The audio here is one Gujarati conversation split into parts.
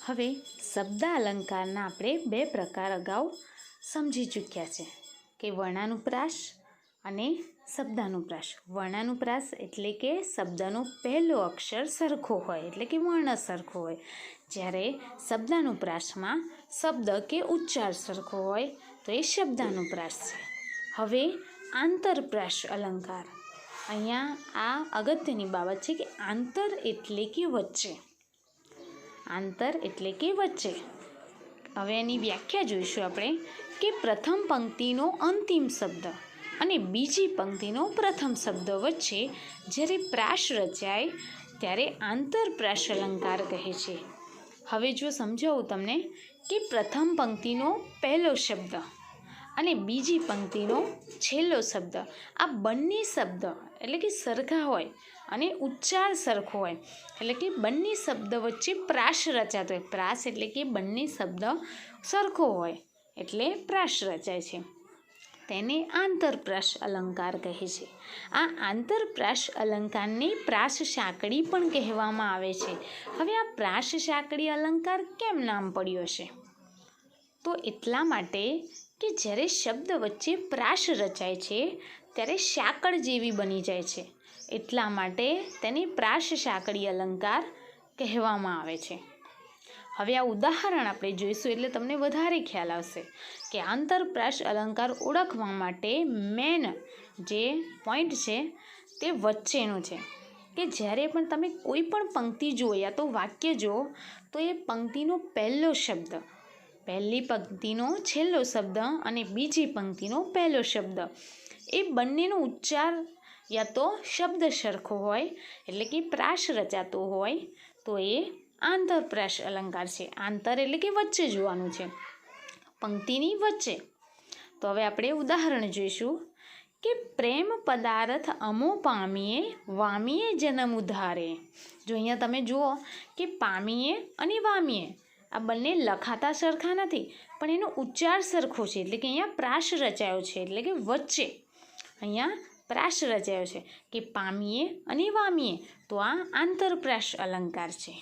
હવે શબ્દ અલંકારના આપણે બે પ્રકાર અગાઉ સમજી ચૂક્યા છે કે વર્ણાનુપ્રાસ અને શબ્દાનુપ્રાસ. વર્ણાનુપ્રાસ એટલે કે શબ્દનો પહેલો અક્ષર સરખો હોય એટલે કે વર્ણ સરખો હોય, જ્યારે શબ્દાનુપ્રાસમાં શબ્દ કે ઉચ્ચાર સરખો હોય તો એ શબ્દાનુપ્રાસ છે. હવે આંતરપ્રાસ અલંકાર, અહીંયા આ અગત્યની બાબત છે કે આંતર એટલે કે વચ્ચે. આંતર એટલે કે વચ્ચે. હવે એની વ્યાખ્યા જોઈશું આપણે કે પ્રથમ પંક્તિનો અંતિમ શબ્દ અને બીજી પંક્તિનો પ્રથમ શબ્દ વચ્ચે જ્યારે પ્રાસ રચાય ત્યારે આંતરપ્રાસ અલંકાર કહે છે. હવે જો સમજાવું તમને કે પ્રથમ પંક્તિનો પહેલો શબ્દ અને બીજી પંક્તિનો છેલ્લો શબ્દ, આ બંને શબ્દ એટલે કે સરખા હોય અને ઉચ્ચાર સરખો હોય એટલે કે બંને શબ્દ વચ્ચે પ્રાસ રચાતો હોય. પ્રાસ એટલે કે બંને શબ્દ સરખો હોય એટલે પ્રાસ રચાય છે, તેને આંતરપ્રાસ અલંકાર કહે છે. આ આંતરપ્રાસ અલંકારને પ્રાસ સાંકળી પણ કહેવામાં આવે છે. હવે આ પ્રાસ સાંકળી અલંકાર કેમ નામ પડ્યો છે? તો એટલા માટે કે જ્યારે શબ્દ વચ્ચે પ્રાસ રચાય છે ત્યારે સાંકળ જેવી બની જાય છે, એટલા માટે તેને પ્રાસ સાંકળી અલંકાર કહેવામાં આવે છે. હવે આ ઉદાહરણ આપણે જોઈશું એટલે તમને વધારે ખ્યાલ આવશે કે આંતરપ્રાસ અલંકાર ઓળખવા માટે મેન જે પોઈન્ટ છે તે વચ્ચેનું છે કે જ્યારે પણ તમે કોઈ પણ પંક્તિ જુઓ યા તો વાક્ય જુઓ તો એ પંક્તિનો પહેલો શબ્દ, પહેલી પંક્તિનો છેલ્લો શબ્દ અને બીજી પંક્તિનો પહેલો શબ્દ, એ બંનેનો ઉચ્ચાર યા તો શબ્દ સરખો હોય એટલે કે પ્રાસ રચાતો હોય તો એ આંતરપ્રાસ અલંકાર છે. આંતર એટલે કે વચ્ચે જોવાનું છે, પંક્તિની વચ્ચે. તો હવે આપણે ઉદાહરણ જોઈશું કે પ્રેમ પદાર્થ અમો પામીએ વામીએ જન્મ ઉધારે. જો અહીંયા તમે જુઓ કે પામીએ અને વામીએ આ બંને લખાતા સરખા નથી પણ એનો ઉચ્ચાર સરખો છે એટલે કે અહીંયા પ્રાસ રચાયો છે એટલે કે વચ્ચે અહીંયા પ્રાસ રચાયો છે કે પામીએ અને વામીએ, તો આ આંતરપ્રાસ અલંકાર છે.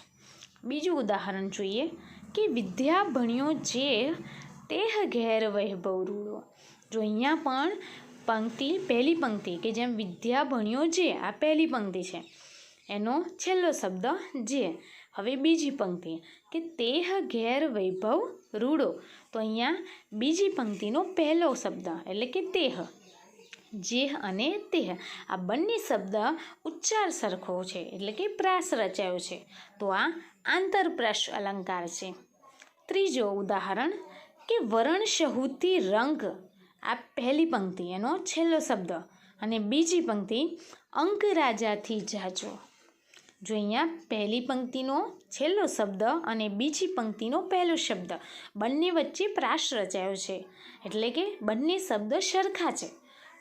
બીજું ઉદાહરણ જોઈએ કે વિદ્યા ભણ્યો જે તેહ ઘેર વૈભવ રૂડો. જો અહીંયા પણ પંક્તિ, પહેલી પંક્તિ કે જેમ વિદ્યા ભણ્યો જે, આ પહેલી પંક્તિ છે, એનો છેલ્લો શબ્દ જે. હવે બીજી પંક્તિ કે તેહ ઘેર વૈભવ રૂડો, તો અહીંયા બીજી પંક્તિનો પહેલો શબ્દ એટલે કે તેહ, જે અને તેહ આ બંને શબ્દ ઉચ્ચાર સરખો છે એટલે કે પ્રાસ રચાયો છે, તો આ આંતરપ્રાસ અલંકાર છે. ત્રીજો ઉદાહરણ કે વરણ શહુથી રંગ, આ પહેલી પંક્તિ એનો છેલ્લો શબ્દ અને બીજી પંક્તિ અંક રાજાથી જાજો. જો અહીંયા પહેલી પંક્તિનો છેલ્લો શબ્દ અને બીજી પંક્તિનો પહેલો શબ્દ બંને વચ્ચે પ્રાસ રચાયો છે એટલે કે બંને શબ્દ સરખા છે,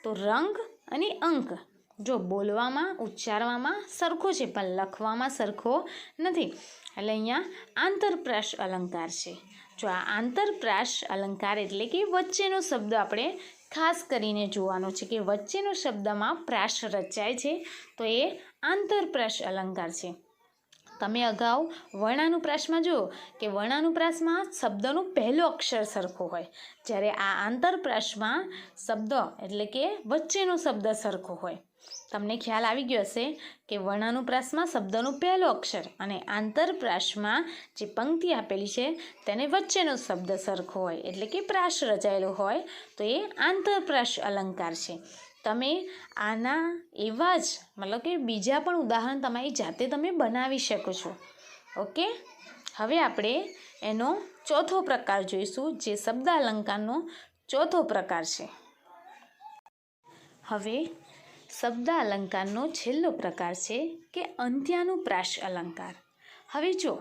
તો રંગ અને અંક જો બોલવામાં, ઉચ્ચારવામાં સરખો છે પણ લખવામાં સરખો નથી એટલે અહીંયા આંતરપ્રાસ અલંકાર છે. જો આ આંતરપ્રાસ અલંકાર એટલે કે વચ્ચેનો શબ્દ આપણે ખાસ કરીને જોવાનો છે કે વચ્ચેનો શબ્દમાં પ્રાસ રચાય છે તો એ આંતરપ્રાસ અલંકાર છે. તમે અગાઉ વર્ણાનુપ્રાસમાં જુઓ કે વર્ણાનુપ્રાસમાં શબ્દનો પહેલો અક્ષર સરખો હોય, જ્યારે આ આંતરપ્રાસમાં શબ્દ એટલે કે વચ્ચેનો શબ્દ સરખો હોય. તમને ખ્યાલ આવી ગયો હશે કે વર્ણાનુપ્રાસમાં શબ્દનો પહેલો અક્ષર અને આંતરપ્રાસમાં જે પંક્તિ આપેલી છે તેને વચ્ચેનો શબ્દ સરખો હોય એટલે કે પ્રાસ રચાયેલો હોય તો એ આંતરપ્રાસ અલંકાર છે. તમે આના એવા જ મતલબ કે બીજા પણ ઉદાહરણ તમારી જાતે તમે બનાવી શકો છો. ઓકે, હવે આપણે એનો ચોથો પ્રકાર જોઈશું જે શબ્દ અલંકારનો ચોથો પ્રકાર છે. હવે શબ્દ અલંકારનો છેલ્લો પ્રકાર છે કે અંત્યાનુપ્રાસ અલંકાર. હવે જો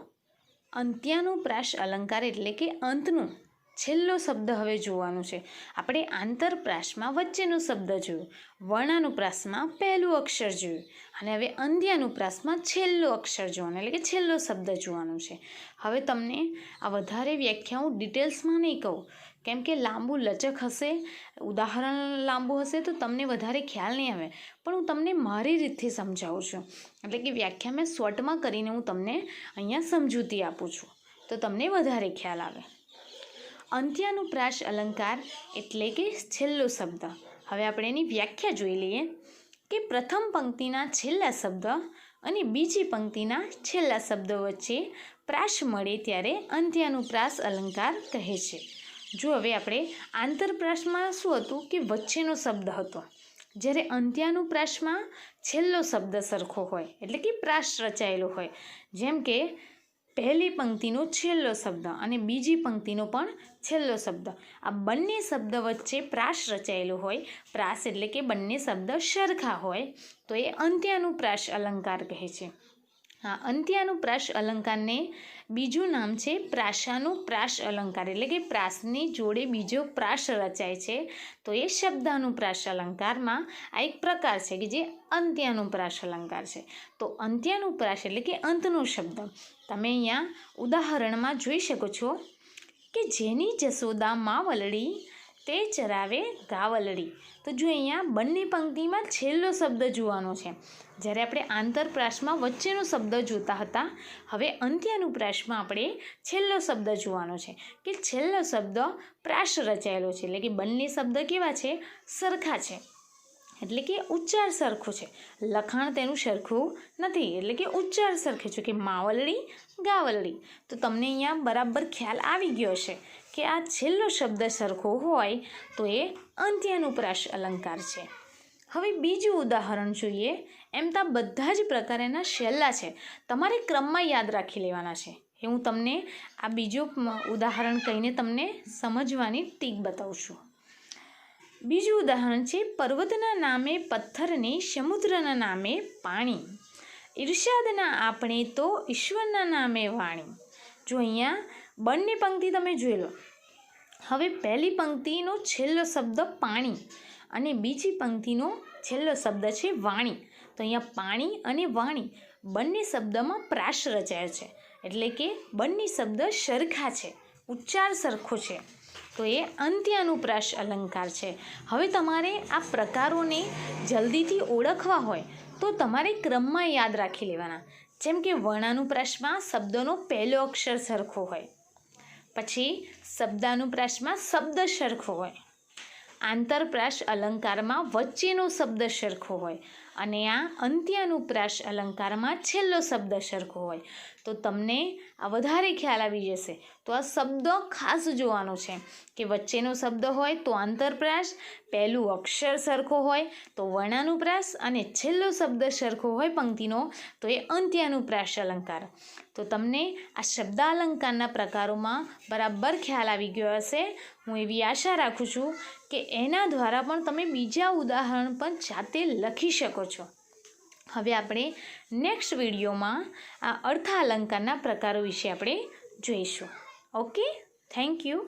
અંત્યાનુપ્રાસ અલંકાર એટલે કે અંતનું છેલ્લો શબ્દ હવે જોવાનું છે. આપણે આંતરપ્રાસમાં વચ્ચેનો શબ્દ જોયું, વર્ણાનુપ્રાસમાં પહેલું અક્ષર જોયું અને હવે અંત્યાનુપ્રાસમાં છેલ્લો અક્ષર જોવાનો એટલે કે છેલ્લો શબ્દ જોવાનો છે. હવે તમને આ વધારે વ્યાખ્યાઓ ડિટેલ્સમાં નહીં કહું કેમ કે લાંબુ લચક હશે, ઉદાહરણ લાંબુ હશે તો તમને વધારે ખ્યાલ નહીં આવે, પણ હું તમને મારી રીતથી સમજાવું છું એટલે કે વ્યાખ્યા મેં શોર્ટમાં કરીને હું તમને અહીંયા સમજૂતી આપું છું. તો તમને વધારે ખ્યાલ આવે. અંત્યાનુપ્રાસ અલંકાર એટલે કે છેલ્લો શબ્દ. હવે આપણે એની વ્યાખ્યા જોઈ લઈએ કે પ્રથમ પંક્તિના છેલ્લા શબ્દ અને બીજી પંક્તિના છેલ્લા શબ્દ વચ્ચે પ્રાસ મળે ત્યારે અંત્યાનુપ્રાસ અલંકાર કહે છે. જો હવે આપણે આંતરપ્રાસમાં શું હતું કે વચ્ચેનો શબ્દ હતો, જ્યારે અંત્યાનુપ્રાસમાં છેલ્લો શબ્દ સરખો હોય એટલે કે પ્રાસ રચાયેલો હોય. જેમ કે પહેલી પંક્તિનો છેલ્લો શબ્દ અને બીજી પંક્તિનો પણ છેલ્લો શબ્દ, આ બંને શબ્દ વચ્ચે પ્રાસ રચાયેલો હોય, પ્રાસ એટલે કે બંને શબ્દ સરખા હોય, તો એ અંત્યાનુપ્રાસ અલંકાર કહે છે. આ અંત્યાનુપ્રાસ અલંકારને બીજું નામ છે પ્રાસાનુપ્રાસ અલંકાર, એટલે કે પ્રાસની જોડે બીજો પ્રાસ રચાય છે, તો એ શબ્દાનુપ્રાસ અલંકારમાં આ એક પ્રકાર છે કે જે અંત્યાનુપ્રાસ અલંકાર છે. તો અંત્યાનુપ્રાસ એટલે કે અંતનો શબ્દ. તમે અહીંયા ઉદાહરણમાં જોઈ શકો છો કે જેની જશોદા માવલડી તે ચરાવે ગાવલડી. તો જો અહીંયા બંને પંક્તિમાં છેલ્લો શબ્દ જોવાનો છે, જ્યારે આપણે આંતરપ્રાસમાં વચ્ચેનો શબ્દ જોતા હતા, હવે અંત્યાનુપ્રાસમાં આપણે છેલ્લો શબ્દ જોવાનો છે કે છેલ્લો શબ્દ પ્રાસ રચાયેલો છે, એટલે કે બંને શબ્દ કેવા છે? સરખા છે, એટલે કે ઉચ્ચાર સરખો છે, લખાણ તેનું સરખું નથી, એટલે કે ઉચ્ચાર સરખો છે કે માવલડી ગાવલડી. તો તમને અહીંયા બરાબર ખ્યાલ આવી ગયો છે કે આ છેલ્લો શબ્દ સરખો હોય તો એ અંત્યાનુપ્રાસ અલંકાર છે. હવે બીજું ઉદાહરણ જોઈએ. એમ તો બધા જ પ્રકારના છેલ્લા છે, તમારે ક્રમમાં યાદ રાખી લેવાના છે. એ હું તમને આ બીજું ઉદાહરણ કહીને તમને સમજવાની ટીક બતાવું છું. બીજું ઉદાહરણ છે પર્વતના નામે પથ્થરને સમુદ્રના નામે પાણી, ઈર્ષાદના આપણે તો ઈશ્વરના નામે વાણી. જો અહીંયા બંને પંક્તિ તમે જોઈ લો. હવે પહેલી પંક્તિનો છેલ્લો શબ્દ પાણી અને બીજી પંક્તિનો છેલ્લો શબ્દ છે વાણી. તો અહીંયા પાણી અને વાણી બંને શબ્દમાં પ્રાસ રચાયો છે, એટલે કે બંને શબ્દ સરખા છે, ઉચ્ચાર સરખો છે, તો એ અંત્યાનુપ્રાસ અલંકાર છે. હવે તમારે આ પ્રકારોને જલ્દીથી ઓળખવા હોય તો તમારે ક્રમમાં યાદ રાખી લેવાના. જેમ કે વર્ણાનુપ્રાસમાં શબ્દનો પહેલો અક્ષર સરખો હોય, પછી શબ્દાનુપ્રાસમાં શબ્દ સરખો હોય, આંતરપ્રાસ અલંકારમાં વચ્ચેનો શબ્દ સરખો હોય અને આ અંત્યાનુપ્રાસ અલંકારમાં છેલ્લો શબ્દ સરખો હોય. તો તમને આ વધારે ખ્યાલ આવી જશે. તો આ શબ્દ ખાસ જોવાનો છે કે વચ્ચેનો શબ્દ હોય તો આંતરપ્રાસ, પહેલું અક્ષર સરખો હોય તો વર્ણાનુપ્રાસ અને છેલ્લો શબ્દ સરખો હોય પંક્તિનો તો એ અંત્યાનુપ્રાસ અલંકાર. તો તમને આ શબ્દાલંકારના પ્રકારોમાં બરાબર ખ્યાલ આવી ગયો હશે. હું એવી આશા રાખું છું કે એના દ્વારા પણ તમે બીજા ઉદાહરણ પણ જાતે લખી શકો છો. હવે આપણે નેક્સ્ટ વિડીયોમાં આ અર્થાલંકારના પ્રકારો વિશે આપણે જોઈશું. Okay, thank you.